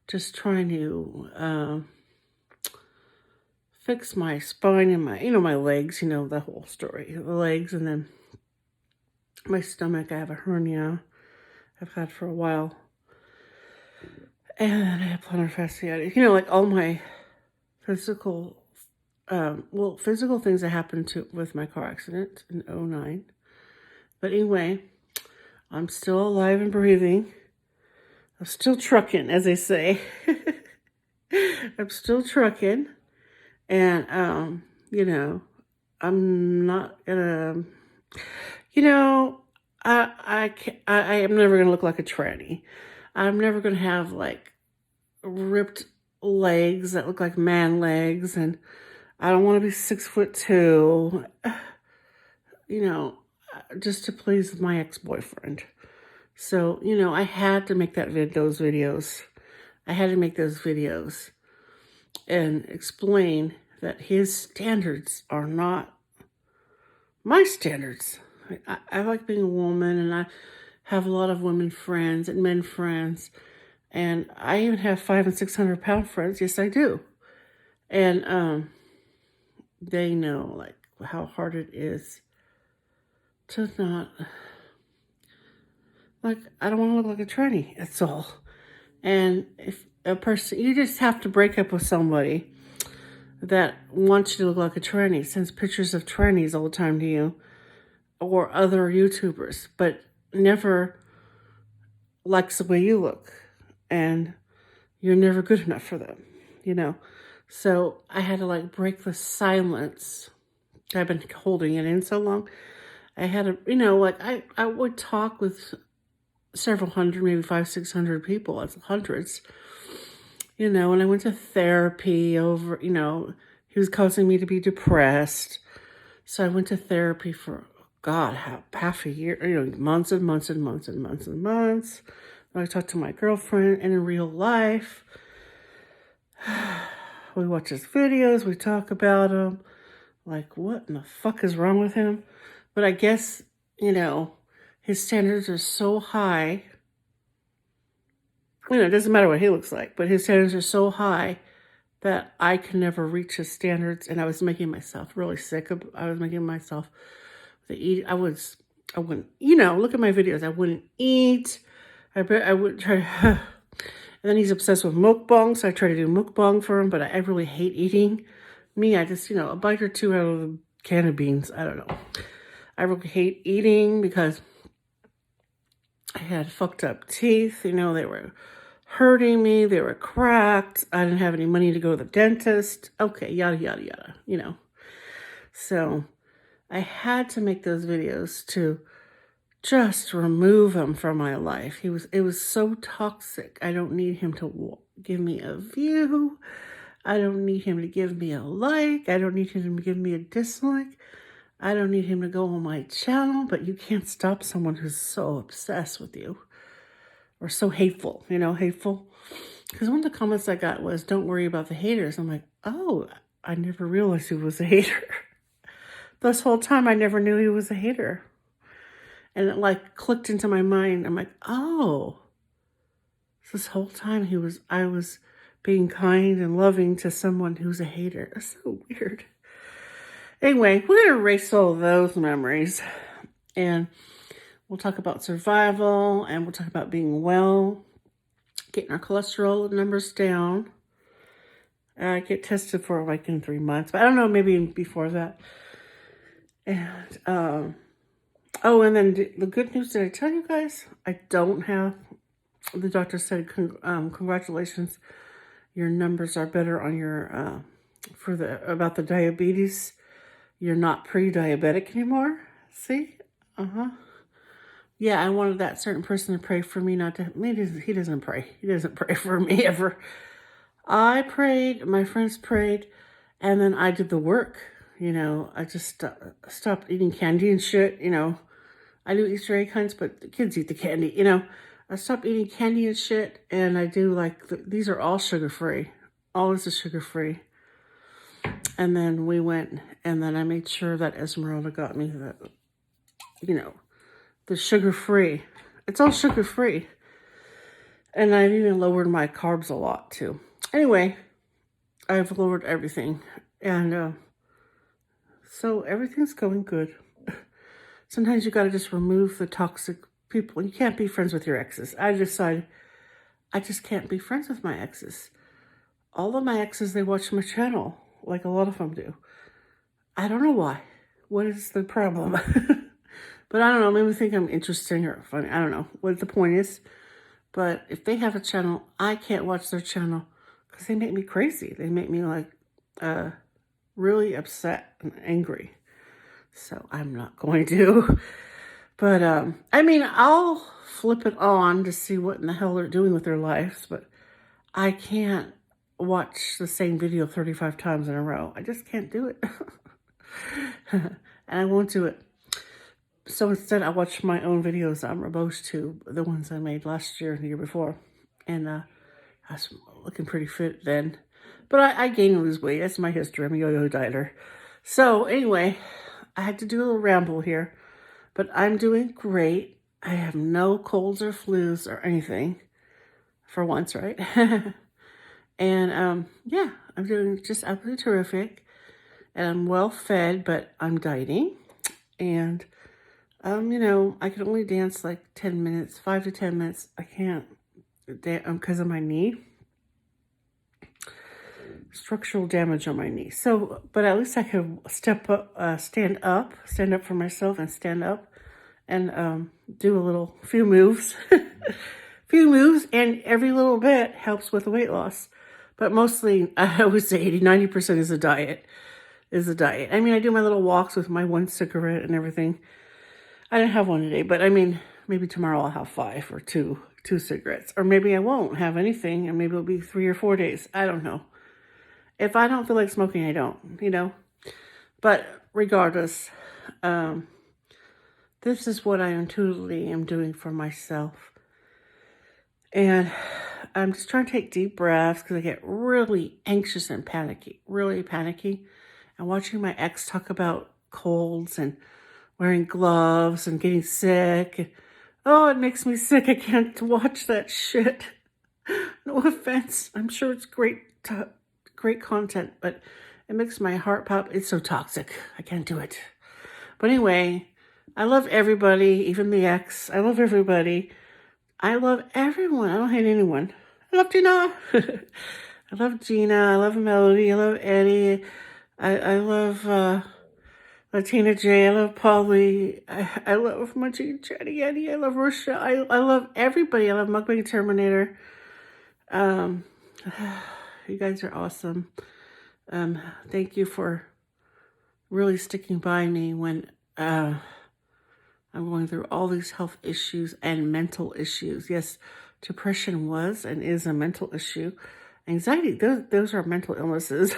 just trying to fix my spine and my legs, the whole story. The legs, and then my stomach. I have a hernia I've had for a while. And I have plantar fasciitis. Like all my physical, physical things that happened with my car accident in '09. But anyway, I'm still alive and breathing. I'm still trucking, as they say. I'm still trucking. And, I'm not gonna, I am never gonna look like a tranny. I'm never gonna have like ripped legs that look like man legs, and I don't want to be 6'2", just to please my ex-boyfriend. So, I had to make those videos. I had to make those videos and explain that his standards are not my standards. I like being a woman, and I have a lot of women friends and men friends, and I even have 500 and 600 pound friends. Yes, I do. And they know like how hard it is to not, like, I don't want to look like a tranny. That's all. And if a person, you just have to break up with somebody that wants you to look like a tranny, sends pictures of trannies all the time to you, or other YouTubers, but never likes the way you look, and you're never good enough for them, So I had to like break the silence. I've been holding it in so long. I had to, I would talk with several hundred, maybe 500-600 people. That's hundreds. And I went to therapy over, he was causing me to be depressed. So I went to therapy for, God, half a year, months and months and months and months and months. I talked to my girlfriend, and in real life, we watch his videos, we talk about him. Like, what in the fuck is wrong with him? But I guess, his standards are so high. It doesn't matter what he looks like, but his standards are so high that I can never reach his standards. And I was making myself really sick. I was making myself eat. I wouldn't, look at my videos. I wouldn't eat. I would try. And then he's obsessed with mukbang, so I try to do mukbang for him, but I really hate eating. Me, I just, a bite or two out of a can of beans. I don't know. I really hate eating because I had fucked up teeth. They were hurting me. They were cracked. I didn't have any money to go to the dentist. Okay, yada, yada, yada, So I had to make those videos to just remove him from my life. It was so toxic. I don't need him to give me a view. I don't need him to give me a like. I don't need him to give me a dislike. I don't need him to go on my channel, but you can't stop someone who's so obsessed with you or so hateful, hateful. Because one of the comments I got was, don't worry about the haters. I'm like, oh, I never realized he was a hater. This whole time I never knew he was a hater. And it like clicked into my mind. I'm like, oh, this whole time I was being kind and loving to someone who's a hater. It's so weird. Anyway, we're going to erase all of those memories. And we'll talk about survival, and we'll talk about being well, getting our cholesterol numbers down. I get tested for like in 3 months, but I don't know, maybe before that. And, and then the good news, did I tell you guys? I don't have, the doctor said, congratulations, your numbers are better on your, about the diabetes. You're not pre-diabetic anymore. See? Yeah, I wanted that certain person to pray for me, he doesn't pray. He doesn't pray for me ever. I prayed, my friends prayed, and then I did the work. I just stopped eating candy and shit, I do Easter egg hunts, but the kids eat the candy, I stopped eating candy and shit, and I do these are all sugar-free. All this is sugar-free. And then we went, and then I made sure that Esmeralda got me the sugar-free. It's all sugar-free. And I've even lowered my carbs a lot too. Anyway, I've lowered everything. And so everything's going good. Sometimes you got to just remove the toxic people. You can't be friends with your exes. I decided I just can't be friends with my exes. All of my exes, they watch my channel, like a lot of them do. I don't know why. What is the problem? But I don't know. Maybe they think I'm interesting or funny. I don't know what the point is. But if they have a channel, I can't watch their channel because they make me crazy. They make me like really upset and angry. So I'm not going to. But I mean, I'll flip it on to see what in the hell they're doing with their lives. But I can't watch the same video 35 times in a row. I just can't do it. And I won't do it. So instead, I watch my own videos on RoboseTube, the ones I made last year and the year before. And I was looking pretty fit then. But I gain and lose weight. That's my history. I'm a yo-yo dieter. So anyway, I had to do a little ramble here. But I'm doing great. I have no colds or flus or anything. For once, right? And yeah, I'm doing just absolutely terrific. And I'm well fed, but I'm dieting. And you know, I can only dance like 10 minutes, 5 to 10 minutes. I can't because of my knee. Structural damage on my knee. So, but at least I could stand up for myself and stand up and do a few moves. Few moves, and every little bit helps with weight loss. But mostly, I would say 80-90% is a diet. I mean, I do my little walks with my 1 cigarette and everything. I didn't have one today, but I mean, maybe tomorrow I'll have 5 or 2 cigarettes. Or maybe I won't have anything, and maybe it'll be 3 or 4 days. I don't know. If I don't feel like smoking, I don't, you know. But regardless, this is what I intuitively am doing for myself. And I'm just trying to take deep breaths because I get really anxious and panicky, really panicky. And watching my ex talk about colds and wearing gloves and getting sick. Oh, it makes me sick. I can't watch that shit. No offense. I'm sure it's great content, but it makes my heart pop. It's so toxic. I can't do it. But anyway, I love everybody, even the ex. I love everybody. I love everyone. I don't hate anyone. I love Gina. I love Gina. I love Melody. I love Eddie. I love Latina J. I love Polly. I love Munchie Chatty Eddie. I love Rusha. I love everybody. I love Mukbang Terminator. You guys are awesome. Thank you for really sticking by me when I'm going through all these health issues and mental issues. Yes, depression was and is a mental issue. Anxiety, those are mental illnesses.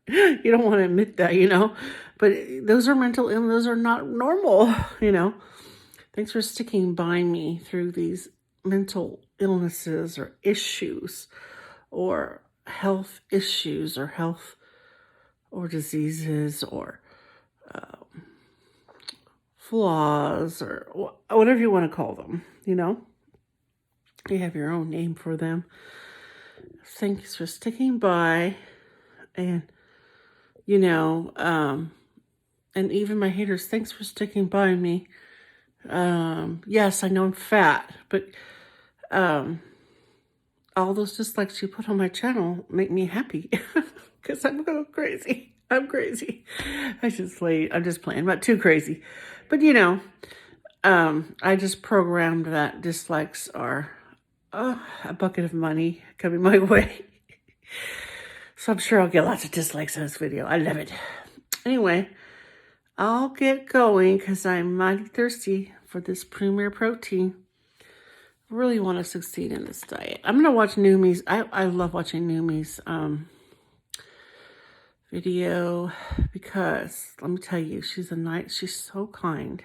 You don't want to admit that, you know. But those are mental illnesses. Those are not normal, you know. Thanks for sticking by me through these mental illnesses or issues or health issues or health or diseases or flaws or whatever you want to call them, you know. You have your own name for them. Thanks for sticking by. And, you know, and even my haters, thanks for sticking by me. Yes, I know I'm fat, but all those dislikes you put on my channel make me happy because I'm going crazy. I'm crazy. I'm just playing, not too crazy. But, you know, I just programmed that dislikes are a bucket of money coming my way. So I'm sure I'll get lots of dislikes on this video. I love it. Anyway, I'll get going because I'm mighty thirsty for this Premier Protein. I really want to succeed in this diet. I'm going to watch Numi's. I love watching Numi's video because, let me tell you, she's so kind.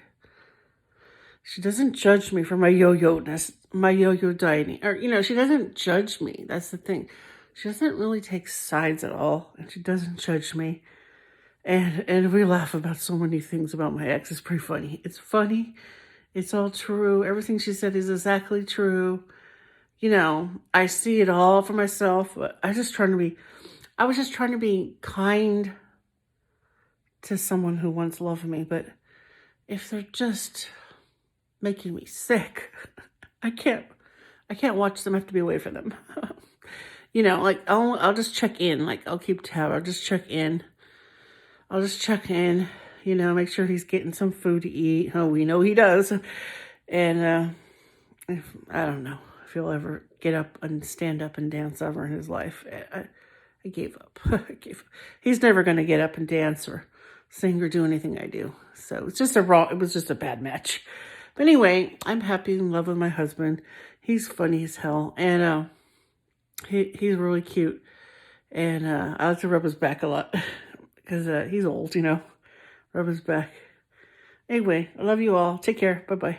She doesn't judge me for my yo-yo-ness, my yo-yo dieting. Or, you know, she doesn't judge me. That's the thing. She doesn't really take sides at all. And she doesn't judge me. And we laugh about so many things about my ex. It's pretty funny. It's funny. It's all true. Everything she said is exactly true. I see it all for myself, but I was just trying to be kind to someone who once loved me, but if they're just making me sick, I can't, I can't watch them. I have to be away from them. Like I'll just check in, like I'll keep tab. I'll just check in, make sure he's getting some food to eat. Oh, we know he does. And, if, I don't know if he'll ever get up and stand up and dance ever in his life. I gave up. He's never going to get up and dance or sing or do anything I do. So it was just a bad match. But anyway, I'm happy in love with my husband. He's funny as hell. And, he's really cute. And, I like to rub his back a lot because, he's old, rub his back. Anyway, I love you all. Take care. Bye-bye.